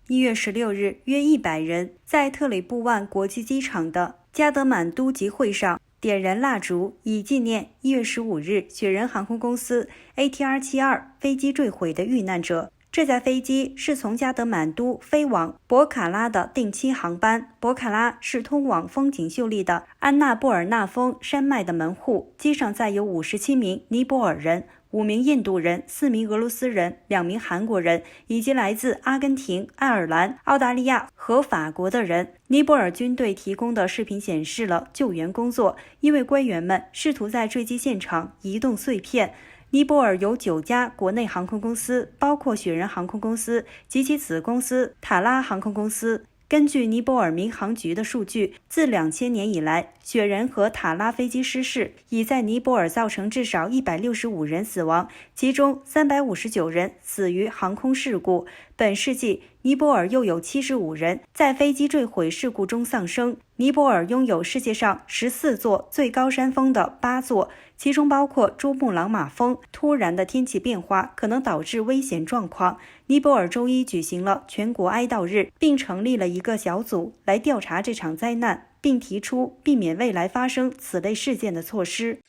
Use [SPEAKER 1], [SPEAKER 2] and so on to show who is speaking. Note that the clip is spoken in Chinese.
[SPEAKER 1] 1月16日，约100人在特里布万国际机场的加德满都集会上点燃蜡烛，以纪念1月15日雪人航空公司 ATR-72 飞机坠毁的遇难者。这架飞机是从加德满都飞往博卡拉的定期航班。博卡拉是通往风景秀丽的安纳布尔纳峰山脉的门户。机上载有57名尼泊尔人、5名印度人、4名俄罗斯人、2名韩国人，以及来自阿根廷、爱尔兰、澳大利亚和法国的人。尼泊尔军队提供的视频显示了救援工作，因为官员们试图在坠机现场移动碎片。尼泊尔有9家国内航空公司，包括雪人航空公司及其子公司塔拉航空公司。根据尼泊尔民航局的数据，自2000年以来，雪人和塔拉飞机失事已在尼泊尔造成至少165人死亡，其中359人死于航空事故。本世纪，尼泊尔又有75人在飞机坠毁事故中丧生。尼泊尔拥有世界上14座最高山峰的8座，其中包括珠穆朗玛峰。突然的天气变化可能导致危险状况。尼泊尔周一举行了全国哀悼日，并成立了一个小组来调查这场灾难，并提出避免未来发生此类事件的措施。